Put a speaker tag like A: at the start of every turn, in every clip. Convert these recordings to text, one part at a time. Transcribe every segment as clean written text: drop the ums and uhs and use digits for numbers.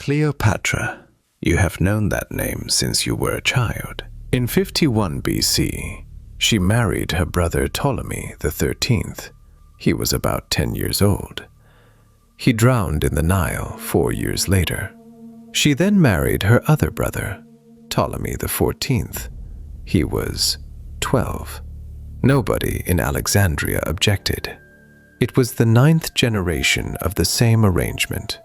A: Cleopatra. You have known that name since you were a child. In 51 BC, she married her brother Ptolemy XIII. He was about 10 years old. He drowned in the Nile 4 years later. She then married her other brother, Ptolemy XIV. He was 12. Nobody in Alexandria objected. It was the 9th generation of the same arrangement.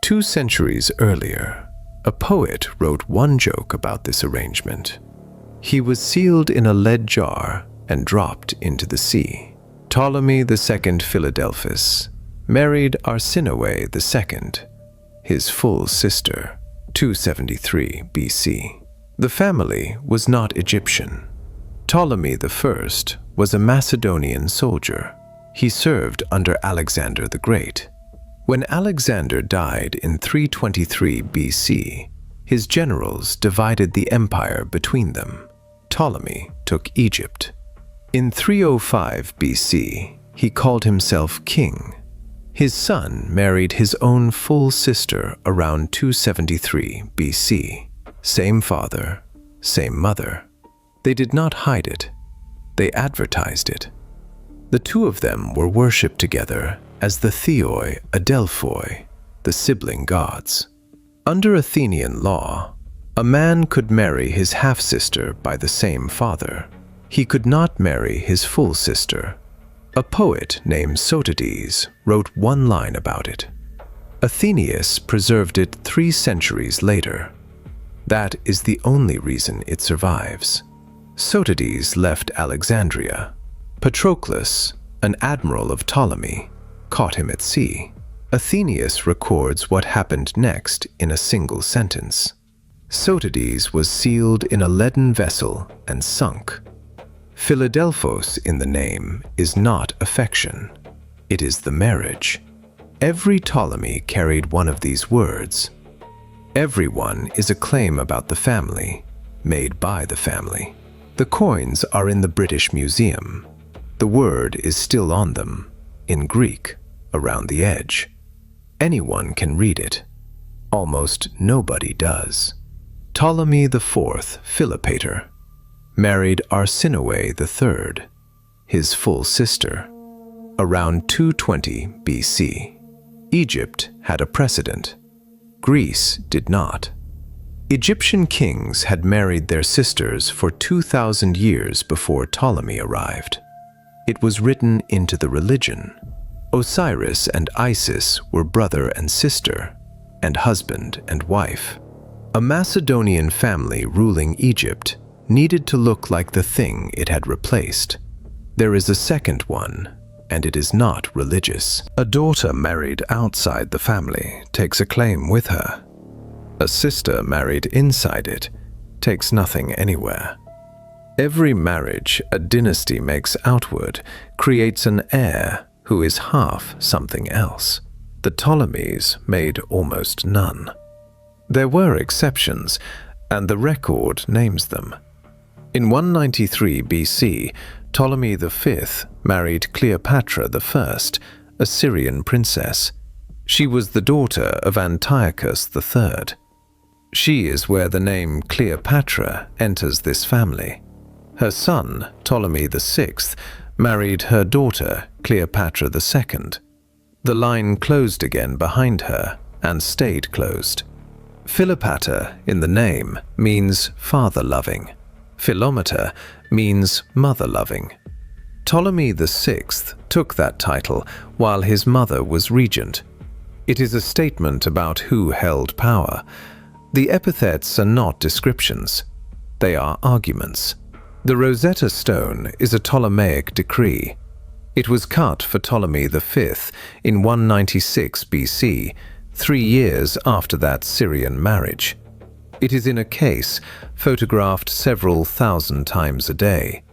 A: 2 centuries earlier, a poet wrote one joke about this arrangement. He was sealed in a lead jar and dropped into the sea. Ptolemy II Philadelphus married Arsinoe II, his full sister, 273 BC. The family was not Egyptian. Ptolemy I was a Macedonian soldier. He served under Alexander the Great. When Alexander died in 323 BC, his generals divided the empire between them. Ptolemy took Egypt. In 305 BC, he called himself king. His son married his own full sister around 273 BC. Same father, same mother. They did not hide it. They advertised it. The two of them were worshipped together as the Theoi Adelphoi, the sibling gods. Under Athenian law, a man could marry his half-sister by the same father. He could not marry his full sister. A poet named Sotades wrote one line about it. Athenaeus preserved it 3 centuries later. That is the only reason it survives. Sotades left Alexandria. Patroclus, an admiral of Ptolemy, caught him at sea. Athenaeus records what happened next in a single sentence. Sotades was sealed in a leaden vessel and sunk. Philadelphos in the name is not affection. It is the marriage. Every Ptolemy carried one of these words. Everyone is a claim about the family, made by the family. The coins are in the British Museum. The word is still on them, in Greek, around the edge. Anyone can read it. Almost nobody does. Ptolemy IV Philopator married Arsinoe III, his full sister, around 220 BC. Egypt had a precedent. Greece did not. Egyptian kings had married their sisters for 2,000 years before Ptolemy arrived. It was written into the religion. Osiris and Isis were brother and sister, and husband and wife. A Macedonian family ruling Egypt needed to look like the thing it had replaced. There is a second one, and it is not religious. A daughter married outside the family takes a claim with her. A sister married inside it takes nothing anywhere. Every marriage a dynasty makes outward creates an heir who is half something else. The Ptolemies made almost none. There were exceptions, and the record names them. In 193 BC, Ptolemy V married Cleopatra I, a Syrian princess. She was the daughter of Antiochus III. She is where the name Cleopatra enters this family. Her son, Ptolemy VI, married her daughter, Cleopatra II. The line closed again behind her and stayed closed. Philopator in the name means father-loving. Philometer means mother-loving. Ptolemy VI took that title while his mother was regent. It is a statement about who held power. The epithets are not descriptions. They are arguments. The Rosetta Stone is a Ptolemaic decree. It was cut for Ptolemy V in 196 BC, 3 years after that Syrian marriage. It is in a case, photographed several thousand times a day.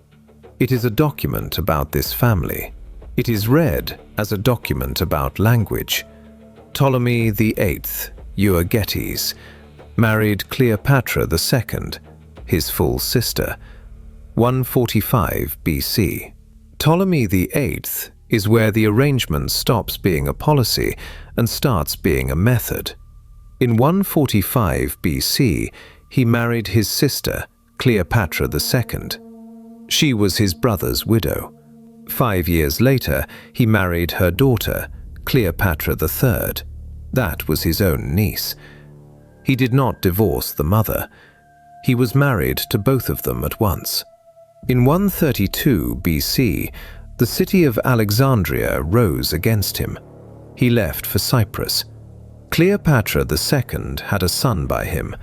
A: It is a document about this family. It is read as a document about language. Ptolemy XIII, Euergetes, married Cleopatra II, his full sister, 145 BC. Ptolemy XIII is where the arrangement stops being a policy and starts being a method. In 145 BC, he married his sister, Cleopatra II. She was his brother's widow. 5 years later, he married her daughter, Cleopatra III. That was his own niece. He did not divorce the mother. He was married to both of them at once. In 132 BC, the city of Alexandria rose against him. He left for Cyprus. Cleopatra II had a son by him.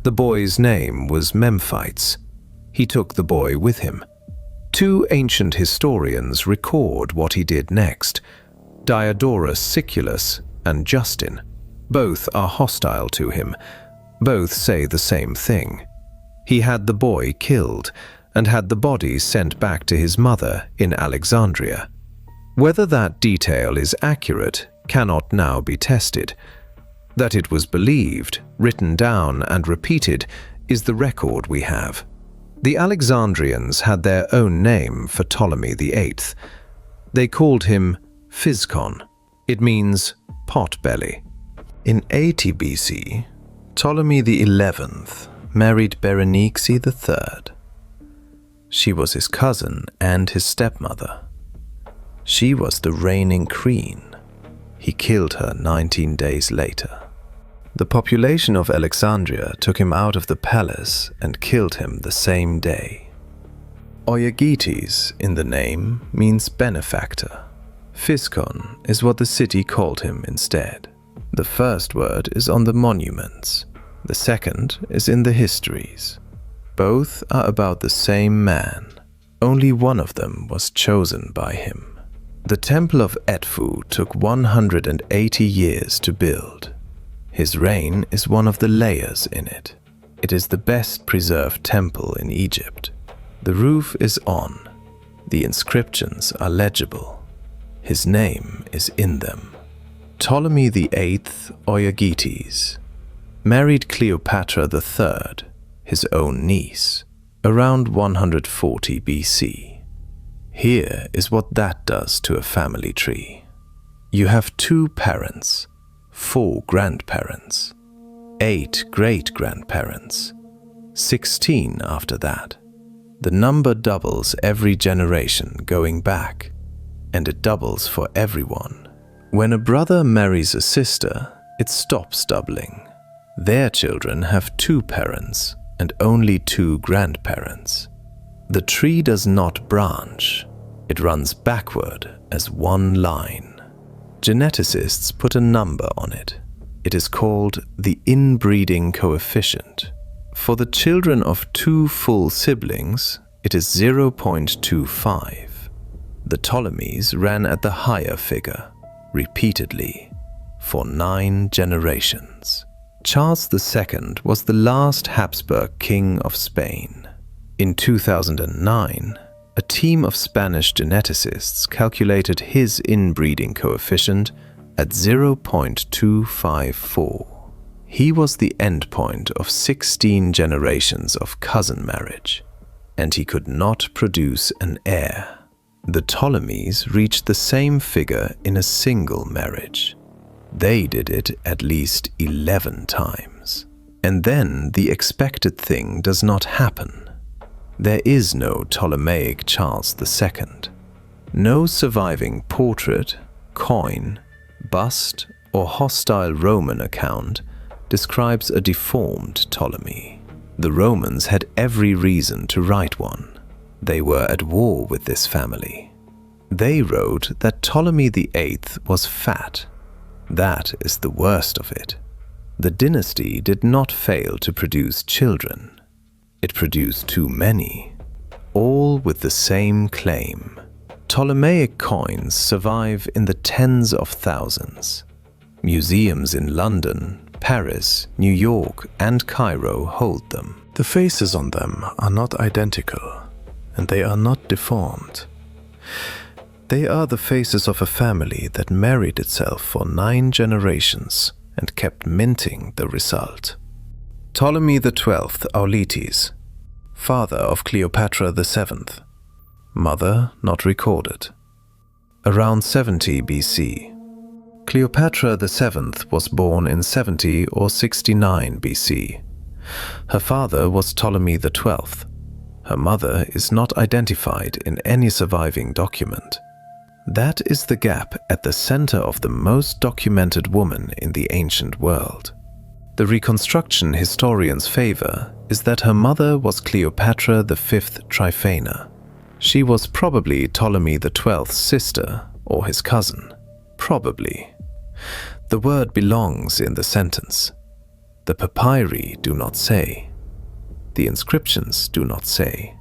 A: The boy's name was Memphis. He took the boy with him. 2 ancient historians record what he did next: Diodorus Siculus and Justin. Both are hostile to him. Both say the same thing. He had the boy killed and had the body sent back to his mother in Alexandria. Whether that detail is accurate cannot now be tested. That it was believed, written down and repeated is the record we have. The Alexandrians had their own name for Ptolemy XIII. They called him Physcon. It means pot-belly. In 80 BC, Ptolemy XI married Berenice III. She was his cousin and his stepmother. She was the reigning queen. He killed her 19 days later. The population of Alexandria took him out of the palace and killed him the same day. Euergetes in the name means benefactor. Physcon is what the city called him instead. The first word is on the monuments. The second is in the histories. Both are about the same man. Only one of them was chosen by him. The Temple of Edfu took 180 years to build. His reign is one of the layers in it. It is the best preserved temple in Egypt. The roof is on. The inscriptions are legible. His name is in them. Ptolemy XIII Euergetes married Cleopatra III, his own niece, around 140 BC. Here is what that does to a family tree. You have 2 parents, 4 grandparents, 8 great-grandparents, 16 after that. The number doubles every generation going back, and it doubles for everyone. When a brother marries a sister, it stops doubling. Their children have 2 parents and only 2 grandparents. The tree does not branch. It runs backward as one line. Geneticists put a number on it. It is called the inbreeding coefficient. For the children of 2 full siblings, it is 0.25. The Ptolemies ran at the higher figure, repeatedly, for 9 generations. Charles II was the last Habsburg king of Spain. In 2009, a team of Spanish geneticists calculated his inbreeding coefficient at 0.254. He was the endpoint of 16 generations of cousin marriage, and he could not produce an heir. The Ptolemies reached the same figure in a single marriage. They did it at least 11 times. And then the expected thing does not happen. There is no Ptolemaic Charles II. No surviving portrait, coin, bust, or hostile Roman account describes a deformed Ptolemy. The Romans had every reason to write one. They were at war with this family. They wrote that Ptolemy XIII was fat. That is the worst of it. The dynasty did not fail to produce children. It produced too many, all with the same claim. Ptolemaic coins survive in the tens of thousands. Museums in London, Paris, New York, and Cairo hold them. The faces on them are not identical, and they are not deformed. They are the faces of a family that married itself for 9 generations and kept minting the result. Ptolemy XII Auletes, father of Cleopatra VII. Mother not recorded. Around 70 BC. Cleopatra XII was born in 70 or 69 BC. Her father was Ptolemy XII. Her mother is not identified in any surviving document. That is the gap at the center of the most documented woman in the ancient world. The reconstruction historians favor is that her mother was Cleopatra V Tryphena. She was probably Ptolemy XII's sister or his cousin. Probably. The word belongs in the sentence. The papyri do not say. The inscriptions do not say.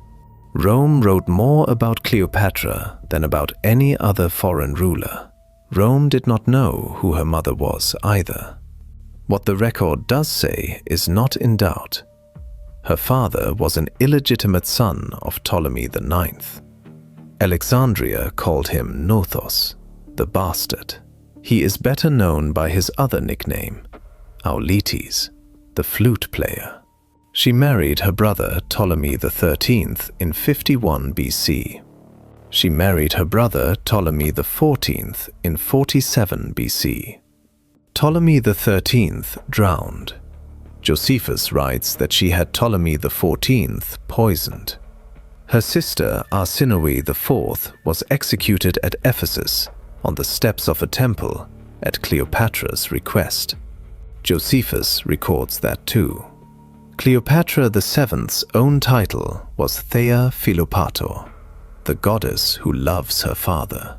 A: Rome wrote more about Cleopatra than about any other foreign ruler. Rome did not know who her mother was either. What the record does say is not in doubt. Her father was an illegitimate son of Ptolemy IX. Alexandria called him Nothos, the bastard. He is better known by his other nickname, Auletes, the flute player. She married her brother Ptolemy XIII in 51 BC. She married her brother Ptolemy XIV in 47 BC. Ptolemy XIII drowned. Josephus writes that she had Ptolemy XIV poisoned. Her sister Arsinoe IV was executed at Ephesus on the steps of a temple at Cleopatra's request. Josephus records that too. Cleopatra VII's own title was Thea Philopator, the goddess who loves her father.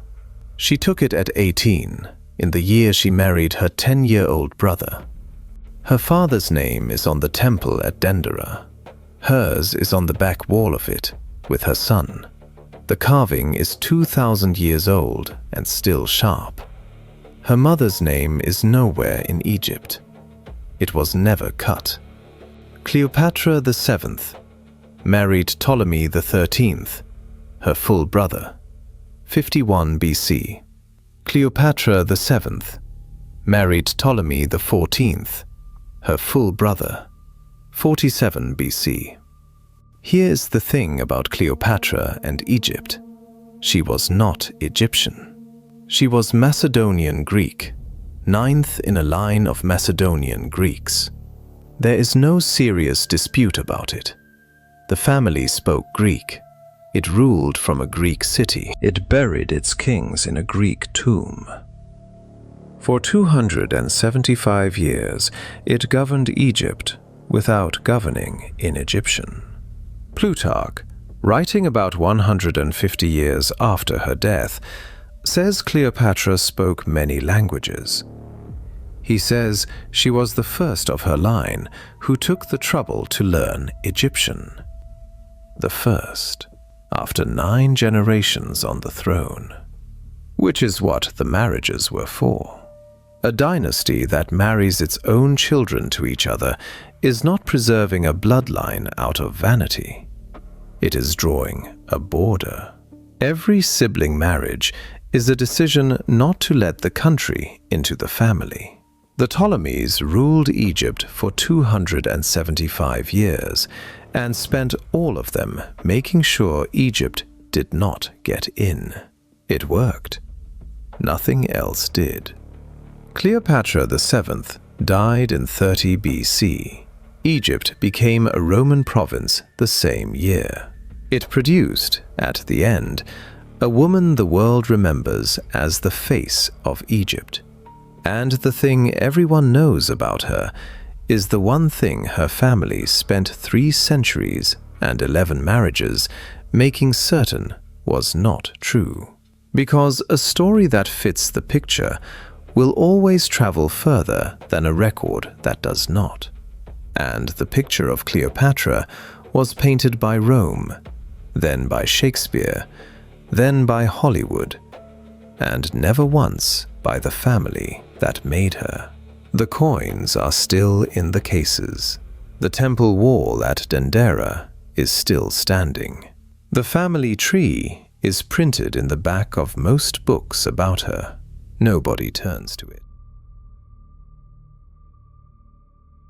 A: She took it at 18, in the year she married her 10-year-old brother. Her father's name is on the temple at Dendera. Hers is on the back wall of it, with her son. The carving is 2,000 years old and still sharp. Her mother's name is nowhere in Egypt. It was never cut. Cleopatra VII married Ptolemy XIII, her full brother, 51 BC. Cleopatra VII married Ptolemy XIV, her full brother, 47 BC. Here's the thing about Cleopatra and Egypt. She was not Egyptian. She was Macedonian Greek, ninth in a line of Macedonian Greeks. There is no serious dispute about it. The family spoke Greek. It ruled from a Greek city. It buried its kings in a Greek tomb. For 275 years, it governed Egypt without governing in Egyptian. Plutarch, writing about 150 years after her death, says Cleopatra spoke many languages. He says she was the first of her line who took the trouble to learn Egyptian. The first, after 9 generations on the throne. Which is what the marriages were for. A dynasty that marries its own children to each other is not preserving a bloodline out of vanity. It is drawing a border. Every sibling marriage is a decision not to let the country into the family. The Ptolemies ruled Egypt for 275 years and spent all of them making sure Egypt did not get in. It worked. Nothing else did. Cleopatra VII died in 30 BC. Egypt became a Roman province the same year. It produced, at the end, a woman the world remembers as the face of Egypt. And the thing everyone knows about her is the one thing her family spent 3 centuries and 11 marriages making certain was not true. Because a story that fits the picture will always travel further than a record that does not. And the picture of Cleopatra was painted by Rome, then by Shakespeare, then by Hollywood, and never once by the family that made her. The coins are still in the cases. The temple wall at Dendera is still standing. The family tree is printed in the back of most books about her. Nobody turns to it.